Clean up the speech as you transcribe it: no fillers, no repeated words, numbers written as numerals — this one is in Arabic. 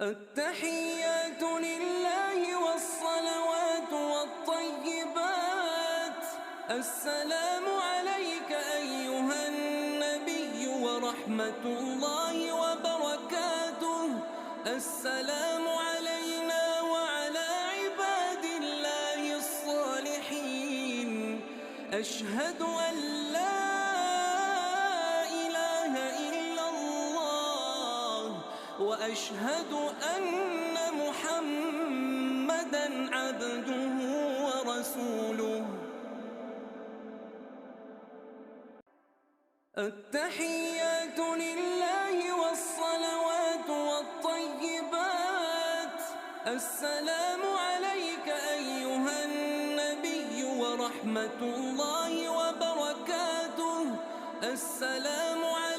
التحيات لله والصلوات والطيبات. السلام عليك أيها النبي ورحمة الله وبركاته. السلام علينا وعلى عباد الله الصالحين. أشهد أن لا إله إلا الله وأشهد أن محمدًا عبده ورسوله. التحيات لله والصلوات والطيبات. السلام عليك أيها النبي ورحمة الله وبركاته. السلام عليك